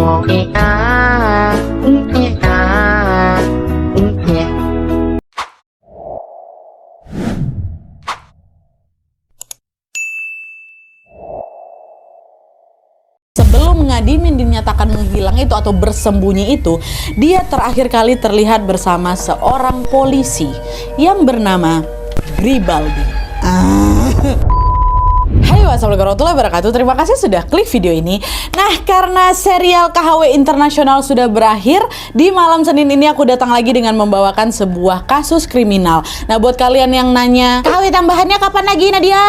Sebelum Ngadimin dinyatakan menghilang itu atau bersembunyi itu, dia terakhir kali terlihat bersama seorang polisi yang bernama Gribaldi. Hai, wassalamualaikum warahmatullahi wabarakatuh. Terima kasih sudah klik video ini. Nah, karena serial KHW Internasional sudah berakhir, di malam Senin ini aku datang lagi dengan membawakan sebuah kasus kriminal. Nah, buat kalian yang nanya, KHW tambahannya kapan lagi, Nadia?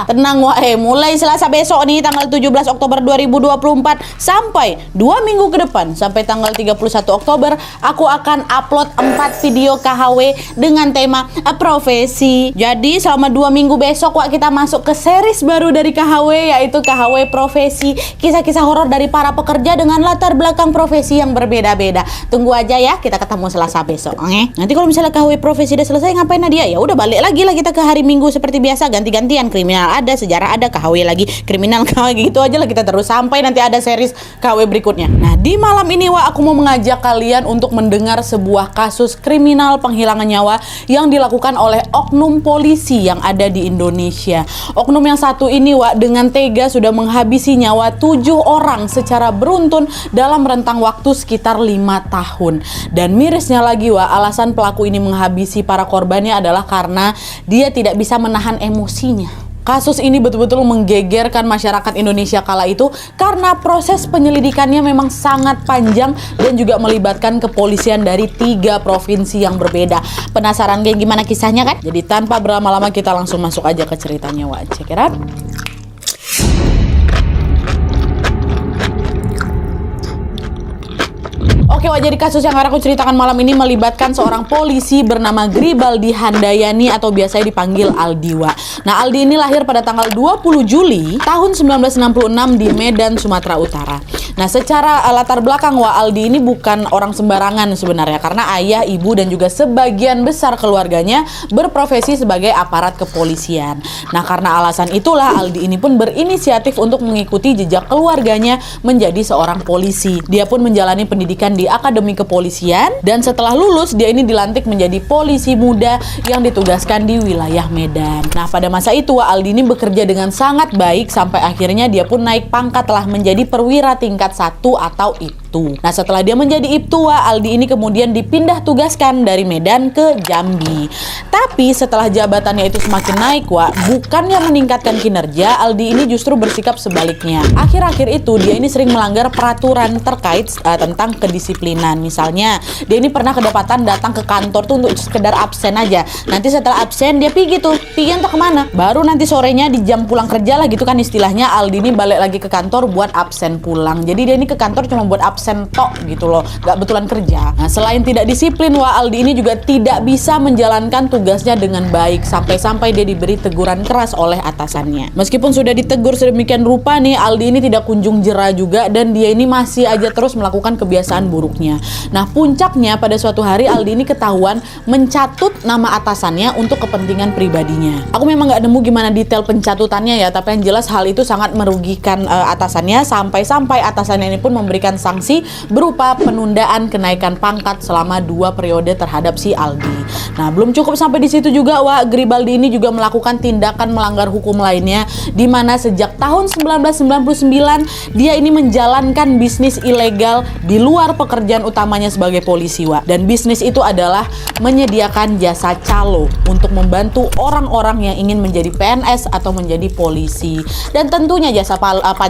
Tenang, mulai Selasa besok nih, tanggal 17 Oktober 2024 sampai 2 minggu ke depan, sampai tanggal 31 Oktober, aku akan upload 4 video KHW dengan tema profesi. Jadi, selama 2 minggu besok, kita masuk ke series baru dari KHW, yaitu KHW Profesi, kisah-kisah horor dari para pekerja dengan latar belakang profesi yang berbeda-beda. Tunggu aja ya, kita ketemu Selasa besok. Nanti kalau misalnya KHW Profesi udah selesai, ngapain Nadia? Ya udah, balik lagi lah kita ke hari Minggu seperti biasa, ganti-gantian. Kriminal ada, sejarah ada, KHW lagi, kriminal KHW, gitu aja lah kita terus sampai nanti ada series KHW berikutnya. Nah, di malam ini aku mau mengajak kalian untuk mendengar sebuah kasus kriminal penghilangan nyawa yang dilakukan oleh oknum polisi yang ada di Indonesia. Oknum yang satu ini dengan tega sudah menghabisi nyawa 7 orang secara beruntun dalam rentang waktu sekitar 5 tahun. Dan mirisnya lagi alasan pelaku ini menghabisi para korbannya adalah karena dia tidak bisa menahan emosinya. Kasus ini betul-betul menggegerkan masyarakat Indonesia kala itu karena proses penyelidikannya memang sangat panjang dan juga melibatkan kepolisian dari 3 provinsi yang berbeda. Penasaran kayak gimana kisahnya kan? Jadi tanpa berlama-lama kita langsung masuk aja ke ceritanya. Check it out. Oke, jadi kasus yang akan aku ceritakan malam ini melibatkan seorang polisi bernama Gribaldi Handayani atau biasanya dipanggil Aldi. Nah, Aldi ini lahir pada tanggal 20 Juli tahun 1966 di Medan, Sumatera Utara. Nah, secara latar belakang Aldi ini bukan orang sembarangan sebenarnya, karena ayah, ibu, dan juga sebagian besar keluarganya berprofesi sebagai aparat kepolisian. Nah, karena alasan itulah Aldi ini pun berinisiatif untuk mengikuti jejak keluarganya menjadi seorang polisi. Dia pun menjalani pendidikan di Akademi Kepolisian dan setelah lulus dia ini dilantik menjadi polisi muda yang ditugaskan di wilayah Medan. Nah, pada masa itu Aldi ini bekerja dengan sangat baik sampai akhirnya dia pun naik pangkat telah menjadi perwira tingkat 1 atau IPTU. Nah, setelah dia menjadi IPTU, Aldi ini kemudian dipindah tugaskan dari Medan ke Jambi. Tapi setelah jabatannya itu semakin naik, bukannya meningkatkan kinerja, Aldi ini justru bersikap sebaliknya. Akhir-akhir itu dia ini sering melanggar peraturan terkait tentang kedisiplinan. Misalnya, dia ini pernah kedapatan datang ke kantor tuh untuk sekedar absen aja. Nanti setelah absen dia pergi entah kemana. Baru nanti sorenya di jam pulang kerja lah gitu kan istilahnya, Aldi ini balik lagi ke kantor buat absen pulang. Jadi dia ini ke kantor cuma buat absen tok gitu loh, gak betulan kerja. Nah, selain tidak disiplin, Aldi ini juga tidak bisa menjalankan tugasnya dengan baik sampai-sampai dia diberi teguran keras oleh atasannya. Meskipun sudah ditegur sedemikian rupa nih, Aldi ini tidak kunjung jera juga dan dia ini masih aja terus melakukan kebiasaan buruknya. Nah, puncaknya pada suatu hari Aldi ini ketahuan mencatut nama atasannya untuk kepentingan pribadinya. Aku memang nggak nemu gimana detail pencatutannya ya, tapi yang jelas hal itu sangat merugikan atasannya sampai-sampai atasannya ini pun memberikan sanksi berupa penundaan kenaikan pangkat selama 2 periode terhadap si Aldi. Nah, belum cukup sampai di situ juga, Gribaldi ini juga melakukan tindakan melanggar hukum lainnya, di mana sejak tahun 1999 dia ini menjalankan bisnis ilegal di luar pekerjaan utamanya sebagai polisi, dan bisnis itu adalah menyediakan jasa calo untuk membantu orang-orang yang ingin menjadi PNS atau menjadi polisi. Dan tentunya jasa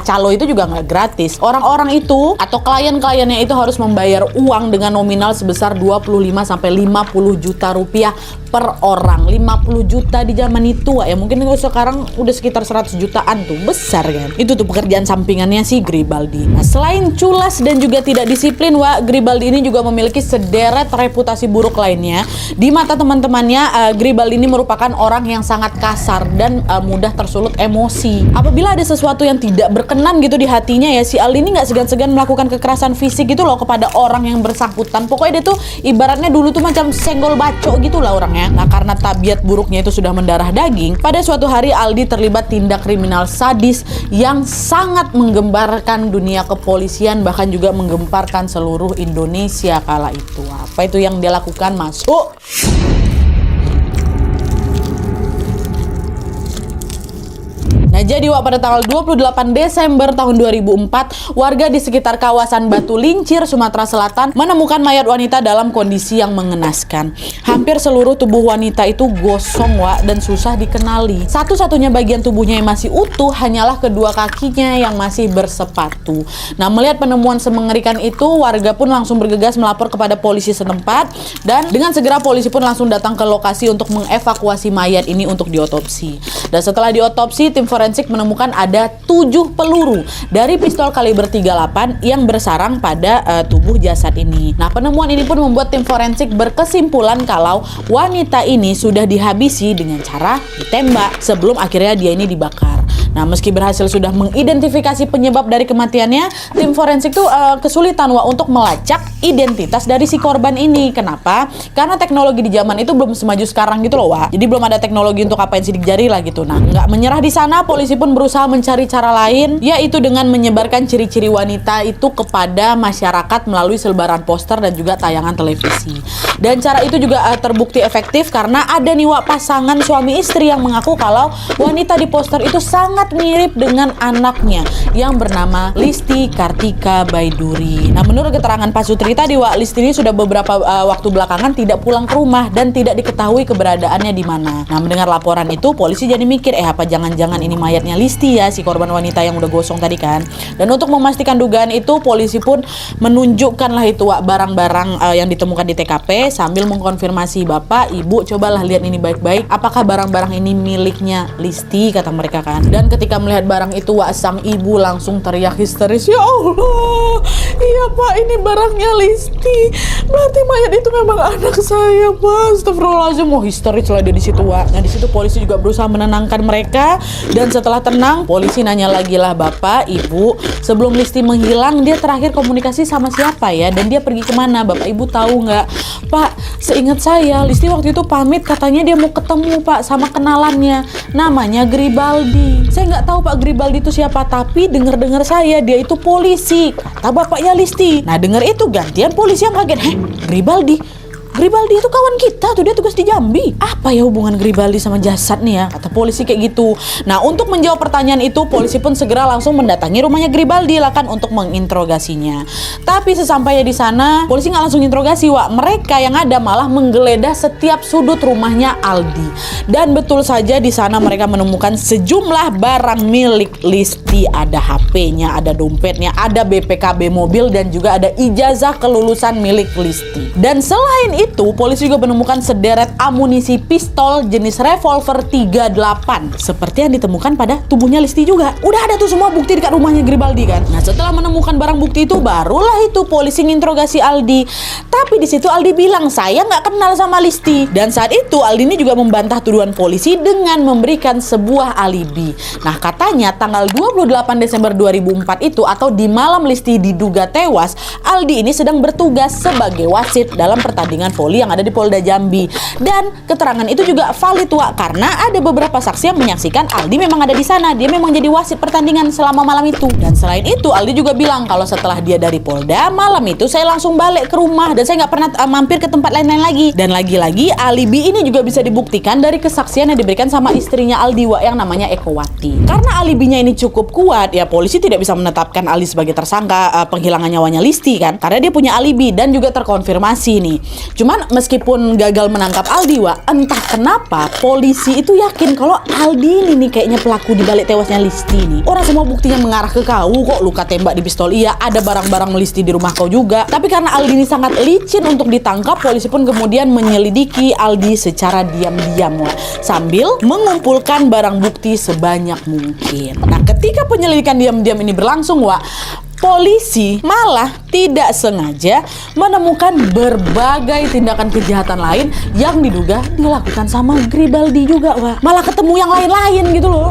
calo itu juga nggak gratis. Orang-orang itu atau klien-kliennya itu harus membayar uang dengan nominal sebesar 25 sampai 50 juta rupiah per orang. 50 juta di zaman itu ya mungkin sekarang udah sekitar 100 jutaan tuh, besar kan. Itu tuh pekerjaan sampingannya si Gribaldi. Nah, selain culas dan juga tidak disiplin, Gribaldi ini juga memiliki sederet reputasi buruk lainnya. Di mata teman-temannya, Gribaldi ini merupakan orang yang sangat kasar dan mudah tersulut emosi. Apabila ada sesuatu yang tidak berkenan gitu di hatinya ya, si Aldi ini nggak segan-segan melakukan kekerasan kekerasan fisik gitu loh kepada orang yang bersangkutan. Pokoknya dia tuh ibaratnya dulu tuh macam senggol bacok gitu lah orangnya. Nah, karena tabiat buruknya itu sudah mendarah daging, pada suatu hari Aldi terlibat tindak kriminal sadis yang sangat menggemparkan dunia kepolisian, bahkan juga menggemparkan seluruh Indonesia kala itu. Apa itu yang dia lakukan? Masuk. Nah, jadi pada tanggal 28 Desember tahun 2004, warga di sekitar kawasan Batu Lincir, Sumatera Selatan menemukan mayat wanita dalam kondisi yang mengenaskan. Hampir seluruh tubuh wanita itu gosong, Wak, dan susah dikenali. Satu-satunya bagian tubuhnya yang masih utuh hanyalah kedua kakinya yang masih bersepatu. Nah, melihat penemuan semengerikan itu, warga pun langsung bergegas melapor kepada polisi setempat, dan dengan segera polisi pun langsung datang ke lokasi untuk mengevakuasi mayat ini untuk diotopsi. Dan setelah diotopsi, tim forensik menemukan ada 7 peluru dari pistol kaliber 38 yang bersarang pada tubuh jasad ini. Nah, penemuan ini pun membuat tim forensik berkesimpulan kalau wanita ini sudah dihabisi dengan cara ditembak sebelum akhirnya dia ini dibakar. Nah, meski berhasil sudah mengidentifikasi penyebab dari kematiannya, tim forensik tuh kesulitan, Wak, untuk melacak identitas dari si korban ini. Kenapa? Karena teknologi di zaman itu belum semaju sekarang gitu loh, Wak. Jadi belum ada teknologi untuk apain sidik jari lah gitu. Nah, nggak menyerah di sana, polisi pun berusaha mencari cara lain, yaitu dengan menyebarkan ciri-ciri wanita itu kepada masyarakat melalui selebaran poster dan juga tayangan televisi. Dan cara itu juga terbukti efektif karena ada nih, Wak, pasangan suami istri yang mengaku kalau wanita di poster itu sangat mirip dengan anaknya yang bernama Listi Kartika Baiduri. Nah, menurut keterangan Pak Sutri tadi, Wak, Listi ini sudah beberapa waktu belakangan tidak pulang ke rumah dan tidak diketahui keberadaannya di mana. Nah, mendengar laporan itu, polisi jadi mikir, apa jangan-jangan ini mayatnya Listi ya, si korban wanita yang udah gosong tadi kan. Dan untuk memastikan dugaan itu, polisi pun menunjukkan lah itu, Wak, barang-barang yang ditemukan di TKP sambil mengkonfirmasi, Bapak, Ibu, cobalah lihat ini baik-baik, apakah barang-barang ini miliknya Listi, kata mereka kan. Dan ketika melihat barang itu, Wak, sang ibu langsung teriak histeris, ya Allah, iya Pak, ini barangnya Listi, berarti mayat itu memang anak saya, Pak. Astagfirullahaladzim, histeris lah dia di situ, Wak. Nah, di situ polisi juga berusaha menenangkan mereka, dan setelah tenang, polisi nanya lagi lah, Bapak, Ibu, sebelum Listi menghilang, dia terakhir komunikasi sama siapa ya, dan dia pergi kemana? Bapak Ibu tahu nggak? Pak, seingat saya, Listi waktu itu pamit, katanya dia mau ketemu, Pak, sama kenalannya, namanya Gribaldi. Saya nggak tahu Pak Gribaldi itu siapa, tapi dengar-dengar saya dia itu polisi, kata bapaknya Listi. Nah, dengar itu gantian polisi yang kaget, Gribaldi itu kawan kita tuh, dia tugas di Jambi. Apa ya hubungan Gribaldi sama jasad nih ya? Kata polisi kayak gitu. Nah, untuk menjawab pertanyaan itu, polisi pun segera langsung mendatangi rumahnya Gribaldi lah kan untuk menginterogasinya. Tapi sesampainya di sana, polisi nggak langsung interogasi, Wak. Mereka yang ada malah menggeledah setiap sudut rumahnya Aldi. Dan betul saja di sana mereka menemukan sejumlah barang milik Listi. Ada HP-nya, ada dompetnya, ada BPKB mobil, dan juga ada ijazah kelulusan milik Listi. Dan selain itu, polisi juga menemukan sederet amunisi pistol jenis revolver 38 seperti yang ditemukan pada tubuhnya Listi juga. Udah ada tuh semua bukti dekat rumahnya Gribaldi kan. Nah, setelah menemukan barang bukti itu, barulah itu polisi nginterogasi Aldi. Tapi di situ Aldi bilang, saya nggak kenal sama Listi. Dan saat itu Aldi ini juga membantah tuduhan polisi dengan memberikan sebuah alibi. Nah, katanya tanggal 28 Desember 2004 itu, atau di malam Listi diduga tewas, Aldi ini sedang bertugas sebagai wasit dalam pertandingan voli yang ada di Polda Jambi. Dan keterangan itu juga valid, Wak, karena ada beberapa saksi yang menyaksikan Aldi memang ada di sana. Dia memang jadi wasit pertandingan selama malam itu. Dan selain itu, Aldi juga bilang kalau setelah dia dari Polda, malam itu saya langsung balik ke rumah dan saya nggak pernah mampir ke tempat lain-lain lagi. Dan lagi-lagi alibi ini juga bisa dibuktikan dari kesaksian yang diberikan sama istrinya Aldi, Wak, yang namanya Ekowati. Karena alibinya ini cukup kuat, ya polisi tidak bisa menetapkan Aldi sebagai tersangka penghilangan nyawanya Listi kan, karena dia punya alibi dan juga terkonfirmasi nih. Cuman meskipun gagal menangkap Aldi, Wak, entah kenapa polisi itu yakin kalau Aldi ini nih kayaknya pelaku di balik tewasnya Listi nih. Orang semua buktinya mengarah ke kau kok, luka tembak di pistol iya, ada barang-barang Listi di rumah kau juga. Tapi karena Aldi ini sangat licin untuk ditangkap, polisi pun kemudian menyelidiki Aldi secara diam-diam, Wak, sambil mengumpulkan barang bukti sebanyak mungkin. Nah, ketika penyelidikan diam-diam ini berlangsung, Wak, polisi malah tidak sengaja menemukan berbagai tindakan kejahatan lain yang diduga dilakukan sama Gribaldi juga, Wak. Malah ketemu yang lain-lain gitu loh.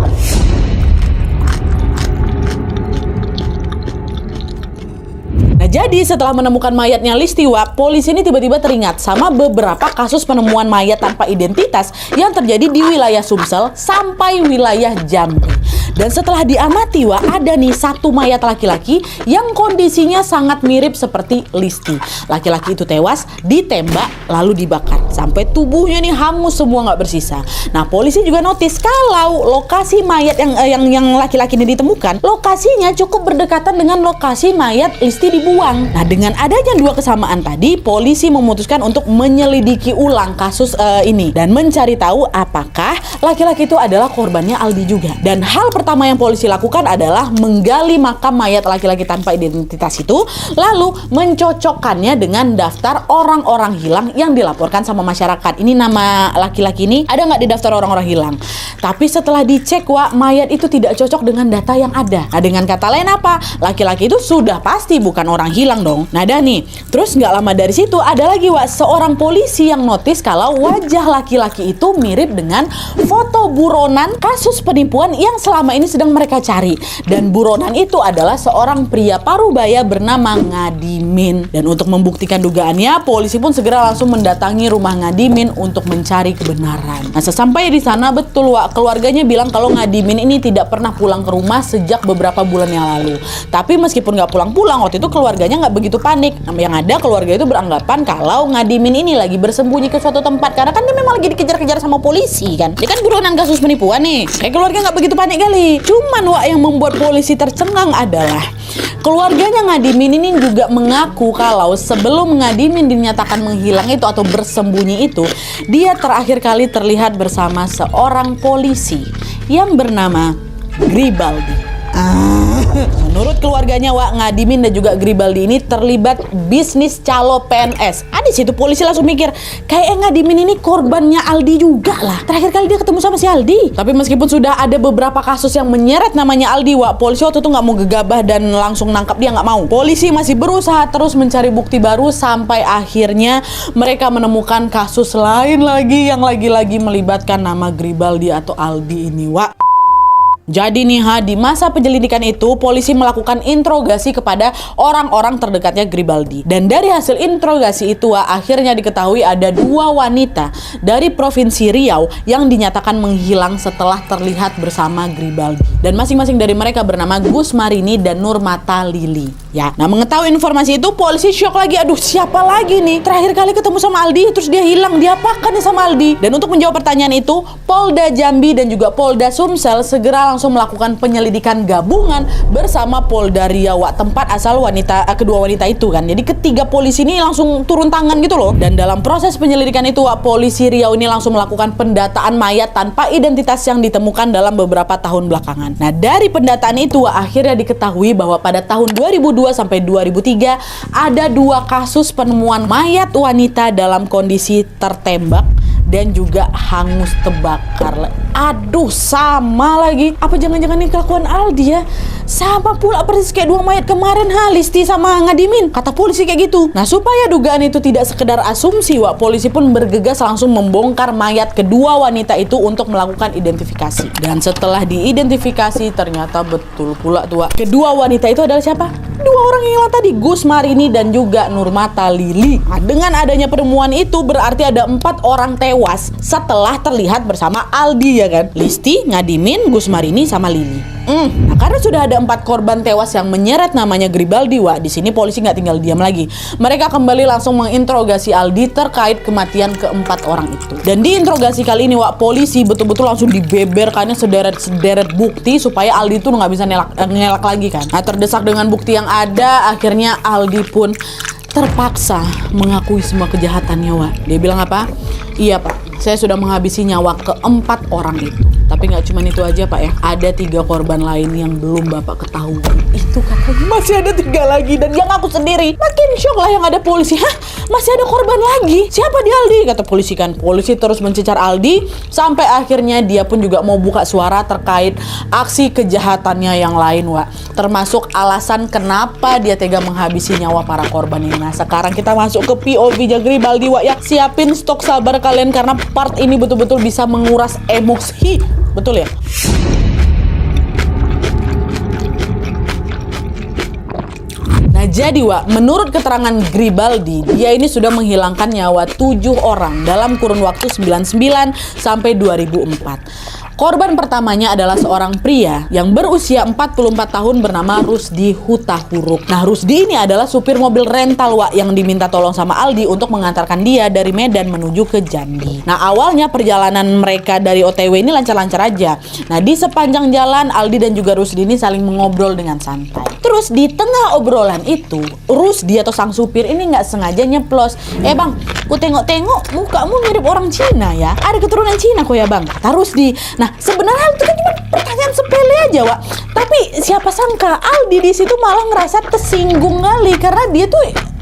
Nah, Nah, jadi setelah menemukan mayatnya Listi, Wak, polisi ini tiba-tiba teringat sama beberapa kasus penemuan mayat tanpa identitas yang terjadi di wilayah Sumsel sampai wilayah Jambi. Dan setelah diamati, Wak, ada nih satu mayat laki-laki yang kondisinya sangat mirip seperti Listi. Laki-laki itu tewas, ditembak, lalu dibakar. Sampai tubuhnya nih hangus semua, nggak bersisa. Nah, polisi juga notice kalau lokasi mayat yang laki-laki ini ditemukan, lokasinya cukup berdekatan dengan lokasi mayat Listi dibuang. Nah, dengan adanya dua kesamaan tadi, polisi memutuskan untuk menyelidiki ulang kasus ini dan mencari tahu apakah laki-laki itu adalah korbannya Aldi juga. Dan hal pertama yang polisi lakukan adalah menggali makam mayat laki-laki tanpa identitas itu, lalu mencocokkannya dengan daftar orang-orang hilang yang dilaporkan sama masyarakat. Ini nama laki-laki ini ada nggak di daftar orang-orang hilang? Tapi setelah dicek, Wak, mayat itu tidak cocok dengan data yang ada. Nah, dengan kata lain apa? Laki-laki itu sudah pasti bukan orang hilang dong. Nah, dah nih. Terus nggak lama dari situ ada lagi, Wak, seorang polisi yang notice kalau wajah laki-laki itu mirip dengan foto buronan kasus penipuan yang selama ini sedang mereka cari. Dan buronan itu adalah seorang pria Parubaya bernama Ngadimin. Dan untuk membuktikan dugaannya, polisi pun segera langsung mendatangi rumah Ngadimin untuk mencari kebenaran. Nah, sesampai di sana, betul, Wak, keluarganya bilang kalau Ngadimin ini tidak pernah pulang ke rumah sejak beberapa bulan yang lalu. Tapi meskipun nggak pulang-pulang, waktu itu keluarganya nggak begitu panik. Yang ada keluarga itu beranggapan kalau Ngadimin ini lagi bersembunyi ke suatu tempat karena kan dia memang lagi dikejar-kejar sama polisi kan. Dia kan buronan kasus penipuan nih. Kayak keluarga nggak begitu panik kali. Cuman, Wak, yang membuat polisi tercengang adalah keluarganya Ngadimin ini juga mengaku kalau sebelum Ngadimin dinyatakan menghilang itu atau bersembunyi itu, dia terakhir kali terlihat bersama seorang polisi yang bernama Gribaldi. Menurut keluarganya, Wak, Ngadimin dan juga Gribaldi ini terlibat bisnis calo PNS. Di situ polisi langsung mikir, kayak Ngadimin ini korbannya Aldi juga lah. Terakhir kali dia ketemu sama si Aldi. Tapi meskipun sudah ada beberapa kasus yang menyeret namanya Aldi, Wak, polisi waktu itu nggak mau gegabah dan langsung nangkap dia, nggak mau. Polisi masih berusaha terus mencari bukti baru sampai akhirnya mereka menemukan kasus lain lagi yang lagi-lagi melibatkan nama Gribaldi atau Aldi ini, Wak. Jadi nih, di masa penyelidikan itu polisi melakukan interogasi kepada orang-orang terdekatnya Gribaldi. Dan dari hasil interogasi itu, akhirnya diketahui ada dua wanita dari Provinsi Riau yang dinyatakan menghilang setelah terlihat bersama Gribaldi. Dan masing-masing dari mereka bernama Gus Marini dan Nurmata Lili. Ya, nah mengetahui informasi itu polisi syok lagi. Aduh, siapa lagi nih? Terakhir kali ketemu sama Aldi, terus dia hilang. Diapakan nih sama Aldi? Dan untuk menjawab pertanyaan itu, Polda Jambi dan juga Polda Sumsel segera langsung melakukan penyelidikan gabungan bersama Polda Riau, tempat asal kedua wanita itu kan. Jadi ketiga polisi ini langsung turun tangan gitu loh. Dan dalam proses penyelidikan itu, polisi Riau ini langsung melakukan pendataan mayat tanpa identitas yang ditemukan dalam beberapa tahun belakangan. Nah, dari pendataan itu akhirnya diketahui bahwa pada tahun 2002 sampai 2003 ada dua kasus penemuan mayat wanita dalam kondisi tertembak dan juga hangus terbakar. Aduh, sama lagi. Apa jangan-jangan ini kelakuan Aldi ya? Sama pula persis kayak dua mayat kemarin, Listi sama Ngadimin. Kata polisi kayak gitu. Nah, supaya dugaan itu tidak sekedar asumsi, Wak, polisi pun bergegas langsung membongkar mayat kedua wanita itu untuk melakukan identifikasi. Dan setelah diidentifikasi, ternyata betul pula tuh, Wak, kedua wanita itu adalah siapa? Dua orang yang hilang tadi, Gus Marini dan juga Nurmata Lili. Nah, dengan adanya penemuan itu berarti ada 4 orang tewas setelah terlihat bersama Aldi ya kan? Listi, Ngadimin, Gus Marini sama Lili. Nah, karena sudah ada 4 korban tewas yang menyeret namanya Gribaldi, Wak, di sini polisi nggak tinggal diam lagi. Mereka kembali langsung menginterogasi Aldi terkait kematian keempat orang itu. Dan di interogasi kali ini, Wak, polisi betul-betul langsung dibeberkannya sederet bukti supaya Aldi itu nggak bisa ngelak lagi kan. Nah, terdesak dengan bukti yang ada, akhirnya Aldi pun terpaksa mengakui semua kejahatannya, Wak. Dia bilang apa? Iya, Pak, saya sudah menghabisi nyawa keempat orang itu. Tapi nggak cuma itu aja, Pak ya. Ada 3 korban lain yang belum Bapak ketahui. Itu katanya masih ada 3 lagi. Dan yang aku sendiri makin shock lah yang ada polisi. Hah? Masih ada korban lagi? Siapa dia, Aldi? Kata polisi kan. Polisi terus mencecar Aldi sampai akhirnya dia pun juga mau buka suara terkait aksi kejahatannya yang lain, Wak. Termasuk alasan kenapa dia tega menghabisi nyawa para korban ini. Nah, sekarang kita masuk ke POV Gribaldi, Wak ya. Siapin stok sabar kalian karena part ini betul-betul bisa menguras emosi. Betul ya? Nah, Nah jadi Wak, menurut keterangan Gribaldi, dia ini sudah menghilangkan nyawa 7 orang dalam kurun waktu 99 sampai 2004. Korban pertamanya adalah seorang pria yang berusia 44 tahun bernama Rusdi Hutahuruk. Nah, Rusdi ini adalah supir mobil rental Wak yang diminta tolong sama Aldi untuk mengantarkan dia dari Medan menuju ke Jambi. Nah, awalnya perjalanan mereka dari OTW ini lancar-lancar aja. Nah, di sepanjang jalan Aldi dan juga Rusdi ini saling mengobrol dengan santai. Terus di tengah obrolan itu, Rusdi atau sang supir ini nggak sengaja nyeplos. Bang, ku tengok-tengok mukamu mirip orang Cina ya. Ada keturunan Cina kok ya bang, kata Rusdi. Nah sebenarnya itu kan cuma pertanyaan sepele aja Wak. Tapi siapa sangka Aldi di situ malah ngerasa tersinggung kali karena dia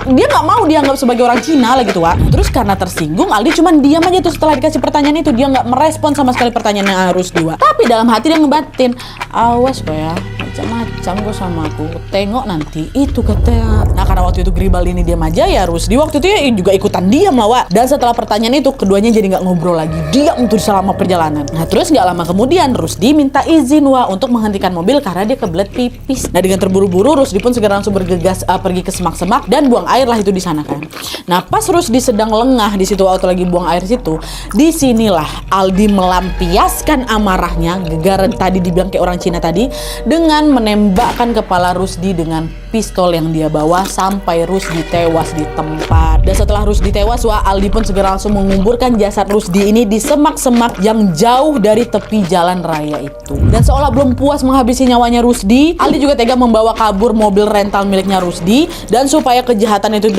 nggak mau dianggap sebagai orang Cina lah gitu Wak. Terus karena tersinggung Aldi cuma diam aja tuh setelah dikasih pertanyaan itu, dia nggak merespon sama sekali pertanyaannya Rusdi Wak. Tapi dalam hati dia ngebatin, awas kok ya, macam-macam kok sama aku, tengok nanti itu katanya. Nah karena waktu itu Gribaldi ini diam aja ya, Rusdi waktu itu ya juga ikutan diam lah Wak. Dan setelah pertanyaan itu keduanya jadi nggak ngobrol lagi, diam tuh selama perjalanan. Nah terus nggak lama kemudian Rusdi minta izin Wak untuk menghentikan mobil karena dia kebelet pipis. Nah dengan terburu-buru Rusdi pun segera langsung bergegas pergi ke semak-semak dan buang air lah itu di sana kan. Nah pas Rusdi sedang lengah di situ atau lagi buang air situ, disinilah Aldi melampiaskan amarahnya gara-gara tadi dibilang kayak orang Cina tadi dengan menembakkan kepala Rusdi dengan pistol yang dia bawa sampai Rusdi tewas di tempat. Dan setelah Rusdi tewas Wak, Aldi pun segera langsung menguburkan jasad Rusdi ini di semak-semak yang jauh dari tepi jalan raya itu. Dan seolah belum puas menghabisi nyawanya Rusdi, Aldi juga tega membawa kabur mobil rental miliknya Rusdi. Dan supaya kejahatan itu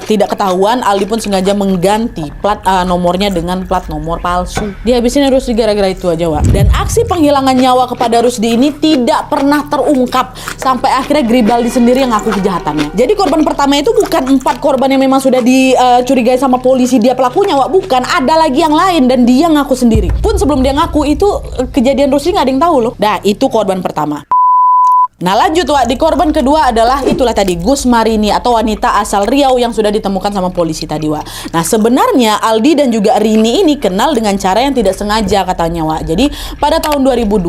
tidak ketahuan, Aldi pun sengaja mengganti plat nomornya dengan plat nomor palsu. Dihabisin Rusdi gara-gara itu aja Wak. Dan aksi penghilangan nyawa kepada Rusdi ini tidak pernah terungkap sampai akhirnya Gribaldi sendiri yang ngaku kejahatannya. Jadi korban pertama itu bukan 4 korban yang memang sudah dicurigai sama polisi dia pelakunya Wak, bukan, ada lagi yang lain dan dia ngaku sendiri. Pun sebelum dia ngaku itu kejadian Rusdi nggak ada yang tahu loh. Nah itu korban pertama. Nah lanjut Wak, di korban kedua adalah itulah tadi Gus Marini atau wanita asal Riau yang sudah ditemukan sama polisi tadi Wak. Nah sebenarnya Aldi dan juga Rini ini kenal dengan cara yang tidak sengaja katanya Wak. Jadi pada tahun 2002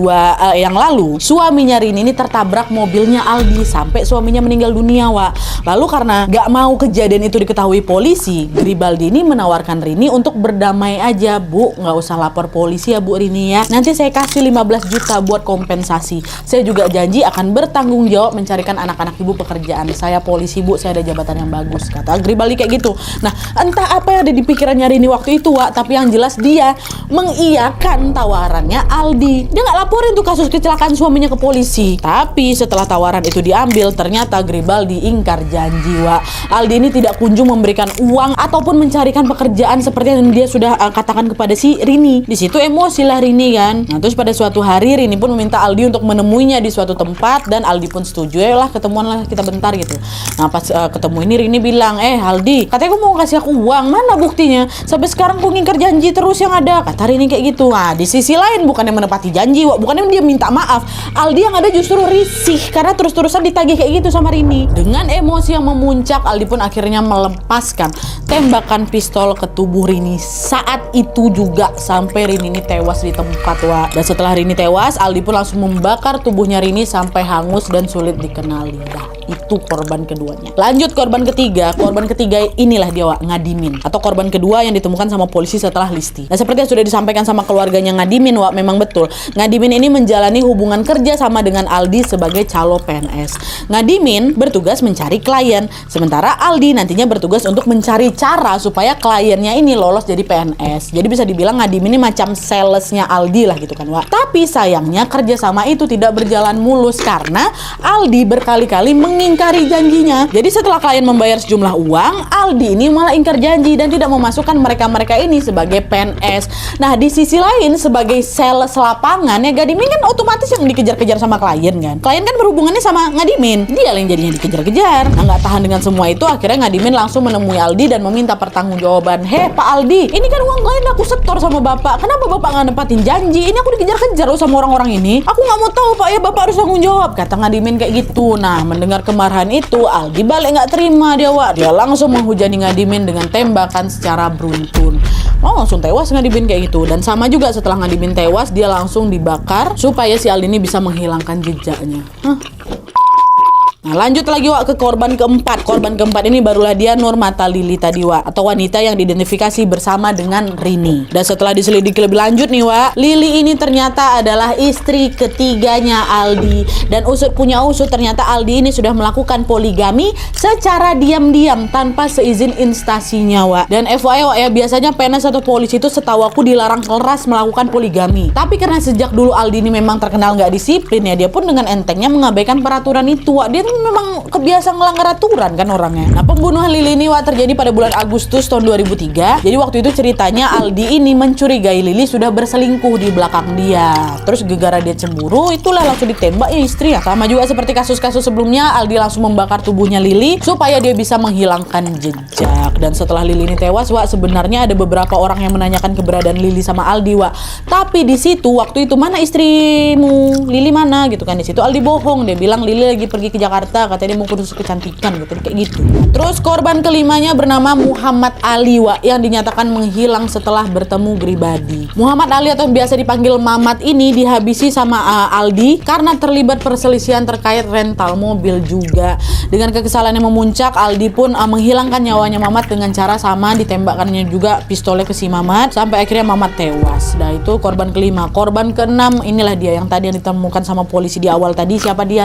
yang lalu suaminya Rini ini tertabrak mobilnya Aldi sampai suaminya meninggal dunia Wak. Lalu karena gak mau kejadian itu diketahui polisi, Gribaldi ini menawarkan Rini untuk berdamai aja. Bu, gak usah lapor polisi ya Bu Rini ya, nanti saya kasih 15 juta buat kompensasi. Saya juga janji akan bertanggung jawab mencarikan anak-anak ibu pekerjaan. Saya polisi Bu, saya ada jabatan yang bagus, kata Gribaldi kayak gitu. Nah entah apa yang ada di pikirannya Rini waktu itu Wak, tapi yang jelas dia mengiyakan tawarannya Aldi. Dia nggak laporin tuh kasus kecelakaan suaminya ke polisi. Tapi setelah tawaran itu diambil, ternyata Gribaldi ingkar janji Wak. Aldi ini tidak kunjung memberikan uang ataupun mencarikan pekerjaan seperti yang dia sudah katakan kepada si Rini. Di situ emosi lah Rini kan. Nah terus pada suatu hari Rini pun meminta Aldi untuk menemuinya di suatu tempat dan Aldi pun setuju, ya lah ketemuan lah kita bentar gitu. Nah pas ketemu ini Rini bilang, Aldi, katanya aku mau kasih aku uang, mana buktinya? Sampai sekarang aku ngingkar janji terus yang ada, kata Rini kayak gitu. Nah di sisi lain bukannya menepati janji Wak, bukannya dia minta maaf, Aldi yang ada justru risih karena terus-terusan ditagih kayak gitu sama Rini. Dengan emosi yang memuncak, Aldi pun akhirnya melepaskan tembakan pistol ke tubuh Rini. Saat itu juga sampai Rini ini tewas di tempat Wak. Dan setelah Rini tewas, Aldi pun langsung membakar tubuhnya Rini sampai hangus dan sulit dikenali. Nah, itu korban keduanya. Lanjut korban ketiga. Korban ketiga inilah dia Wak, Ngadimin, atau korban kedua yang ditemukan sama polisi setelah Listi. Nah seperti yang sudah disampaikan sama keluarganya Ngadimin Wak, memang betul Ngadimin ini menjalani hubungan kerja sama dengan Aldi sebagai calo PNS. Ngadimin bertugas mencari klien, sementara Aldi nantinya bertugas untuk mencari cara supaya kliennya ini lolos jadi PNS. Jadi bisa dibilang Ngadimin ini macam salesnya Aldi lah gitu kan Wak. Tapi sayangnya kerjasama itu tidak berjalan mulus karena Aldi berkali-kali mengingkari janjinya. Jadi setelah klien membayar sejumlah uang, Aldi ini malah ingkar janji dan tidak memasukkan mereka-mereka ini sebagai PNS. Nah di sisi lain sebagai sales lapangan ya Ngadimin kan otomatis yang dikejar-kejar sama klien kan. Klien kan berhubungannya sama Ngadimin, dia yang jadinya dikejar-kejar. Nah nggak tahan dengan semua itu, akhirnya Ngadimin langsung menemui Aldi dan meminta pertanggungjawaban. Pak Aldi, ini kan uang klien aku setor sama bapak, kenapa bapak nggak nepatin janji? Ini aku dikejar-kejar loh sama orang-orang ini. Aku nggak mau tahu Pak ya, bapak harus tanggung jawab, kata Ngadimin kayak gitu. Nah mendengar kemarahan itu, Aldi balik nggak terima dia Wak. Dia langsung menghujani Ngadimin dengan tembakan secara beruntun. Langsung tewas Ngadimin kayak gitu. Dan sama juga setelah Ngadimin tewas, dia langsung dibakar supaya si Aldi ini bisa menghilangkan jejaknya. Nah, lanjut lagi Wak ke korban keempat. Korban keempat ini barulah dia Nurmata Lili tadi Wak, atau wanita yang diidentifikasi bersama dengan Rini. Dan setelah diselidiki lebih lanjut nih Wak, Lili ini ternyata adalah istri ketiganya Aldi. Dan punya usut ternyata Aldi ini sudah melakukan poligami secara diam-diam tanpa seizin instasinya Wak. Dan FYI Wak ya, biasanya PNS atau polisi itu setahu aku dilarang keras melakukan poligami. Tapi karena sejak dulu Aldi ini memang terkenal nggak disiplin ya, dia pun dengan entengnya mengabaikan peraturan itu Wak. Dia tuh memang kebiasa ngelanggar aturan kan orangnya. Nah, pembunuhan Lili ini Wak terjadi pada bulan Agustus tahun 2003. Jadi waktu itu ceritanya Aldi ini mencurigai Lili sudah berselingkuh di belakang dia. Terus gegara dia cemburu, itulah langsung ditembak ya istri ya. Sama juga seperti kasus-kasus sebelumnya, Aldi langsung membakar tubuhnya Lili supaya dia bisa menghilangkan jejak. Dan setelah Lili ini tewas Wak, sebenarnya ada beberapa orang yang menanyakan keberadaan Lili sama Aldi Wak. Tapi di situ waktu itu, mana istrimu? Lili mana gitu kan. Di situ Aldi bohong, dia bilang Lili lagi pergi ke Jakarta, katanya dia mau kursus kecantikan gitu, kayak gitu. Terus korban kelimanya bernama Muhammad Ali Wak, yang dinyatakan menghilang setelah bertemu Gribadi. Muhammad Ali atau biasa dipanggil Mamat ini dihabisi sama Aldi karena terlibat perselisihan terkait rental mobil juga. Dengan kekesalan yang memuncak, Aldi pun menghilangkan nyawanya Mamat dengan cara sama, ditembakkannya juga pistolnya ke si Mamat sampai akhirnya Mamat tewas. Nah, itu korban kelima. Korban keenam inilah dia yang tadi yang ditemukan sama polisi di awal tadi. Siapa dia?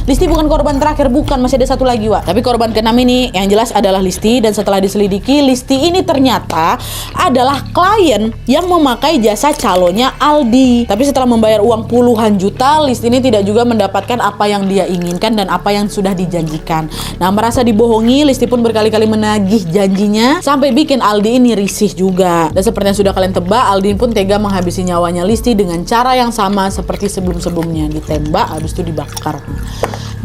Listi bukan korban terakhir, bukan, masih ada satu lagi Wak. Tapi korban keenam ini yang jelas adalah Listi. Dan setelah diselidiki, Listi ini ternyata adalah klien yang memakai jasa calonnya Aldi. Tapi setelah membayar uang puluhan juta, Listi ini tidak juga mendapatkan apa yang dia inginkan dan apa yang sudah dijanjikan. Nah, merasa dibohongi, Listi pun berkali-kali menagih janjinya sampai bikin Aldi ini risih juga. Dan seperti yang sudah kalian tebak, Aldi pun tega menghabisi nyawanya Listi dengan cara yang sama seperti sebelum-sebelumnya, ditembak habis itu dibakar.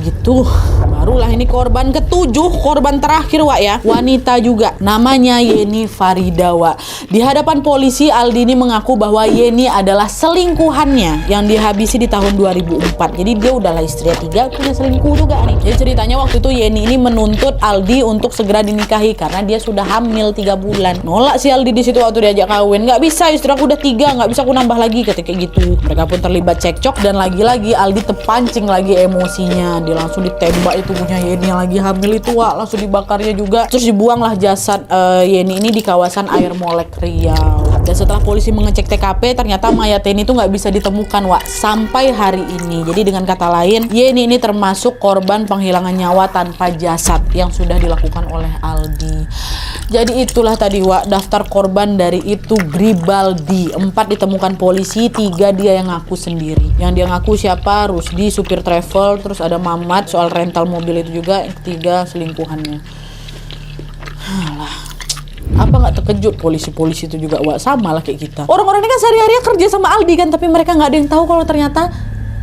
Gitu. Barulah ini korban ketujuh, korban terakhir Wak ya. Wanita juga, namanya Yeni Farida Wak. Di hadapan polisi, Aldi ini mengaku bahwa Yeni adalah selingkuhannya yang dihabisi di tahun 2004. Jadi dia udahlah istrinya 3, punya selingkuh juga nih. Jadi ceritanya waktu itu Yeni ini menuntut Aldi untuk segera dinikahi karena dia sudah hamil 3 bulan. Nolak si Aldi di situ waktu diajak kawin. Nggak bisa, istri aku udah 3, nggak bisa aku nambah lagi, ketika gitu. Mereka pun terlibat cekcok dan lagi-lagi Aldi terpancing lagi emosinya. Dia langsung ditembak itu punya Yeni yang lagi hamil itu Wak, langsung dibakarnya juga. Terus dibuanglah jasad Yeni ini di kawasan Air Molek Riau. Dan setelah polisi mengecek TKP, ternyata mayat Yeni itu nggak bisa ditemukan Wak sampai hari ini. Jadi dengan kata lain, Yeni ini termasuk korban penghilangan nyawa tanpa jasad yang sudah dilakukan oleh Aldi. Jadi itulah tadi Wak, daftar korban dari itu Gribaldi. 4 ditemukan polisi, 3 dia yang ngaku sendiri. Yang dia ngaku siapa? Rusdi, supir travel. Terus ada Mamat soal rental mobil itu juga. 3 selingkuhannya. Alah, apa nggak terkejut polisi-polisi itu juga Wak, sama lah kayak kita. Orang-orang ini kan sehari-hari kerja sama Aldi kan, tapi mereka nggak ada yang tahu kalau ternyata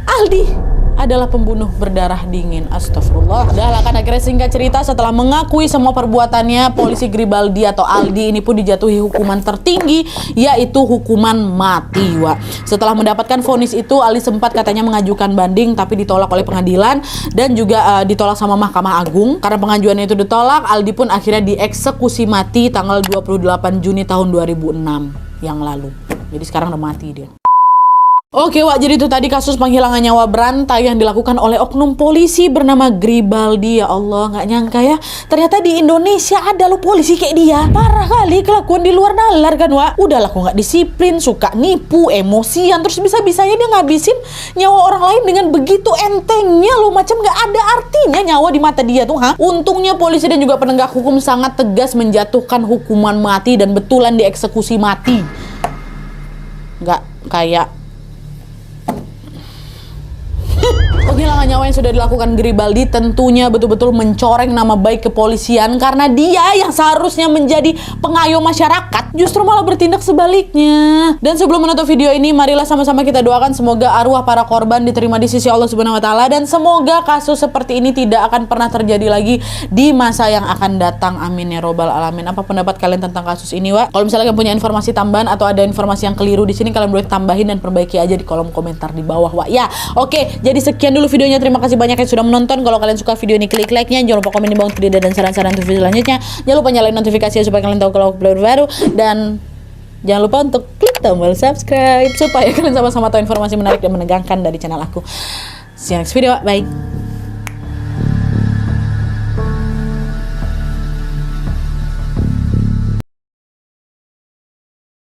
Aldi adalah pembunuh berdarah dingin. Astagfirullah. Udah lah kan, akhirnya singkat cerita setelah mengakui semua perbuatannya, polisi Gribaldi atau Aldi ini pun dijatuhi hukuman tertinggi, yaitu hukuman mati Wak. Setelah mendapatkan vonis itu, Aldi sempat katanya mengajukan banding tapi ditolak oleh pengadilan dan juga ditolak sama Mahkamah Agung. Karena pengajuannya itu ditolak, Aldi pun akhirnya dieksekusi mati tanggal 28 Juni tahun 2006 yang lalu. Jadi sekarang udah mati dia. Oke Wak, jadi itu tadi kasus penghilangan nyawa berantai yang dilakukan oleh oknum polisi bernama Gribaldi. Ya Allah, nggak nyangka ya, ternyata di Indonesia ada loh polisi kayak dia. Parah kali kelakuan di luar nalar kan Wak. Udah lah, kok nggak disiplin, suka nipu, emosian, terus bisa-bisanya dia ngabisin nyawa orang lain dengan begitu entengnya loh, macam nggak ada artinya nyawa di mata dia tuh. Untungnya polisi dan juga penegak hukum sangat tegas menjatuhkan hukuman mati dan betulan dieksekusi mati. Nggak kayak penghilangan nyawa yang sudah dilakukan Gribaldi tentunya betul-betul mencoreng nama baik kepolisian, karena dia yang seharusnya menjadi pengayom masyarakat justru malah bertindak sebaliknya. Dan sebelum menutup video ini, marilah sama-sama kita doakan semoga arwah para korban diterima di sisi Allah Subhanahu wa taala, dan semoga kasus seperti ini tidak akan pernah terjadi lagi di masa yang akan datang. Amin ya robbal alamin. Apa pendapat kalian tentang kasus ini Wak? Kalau misalnya kalian punya informasi tambahan atau ada informasi yang keliru di sini, kalian boleh tambahin dan perbaiki aja di kolom komentar di bawah Wak ya. Oke, jadi sekian dulu videonya. Terima kasih banyak yang sudah menonton. Kalau kalian suka video ini, klik like-nya. Jangan lupa komen di bawah untuk ide dan saran-saran untuk video selanjutnya. Jangan lupa nyalain notifikasinya supaya kalian tahu kalau upload baru, dan jangan lupa untuk klik tombol subscribe supaya kalian sama-sama tahu informasi menarik dan menegangkan dari channel aku. See you next video. Bye.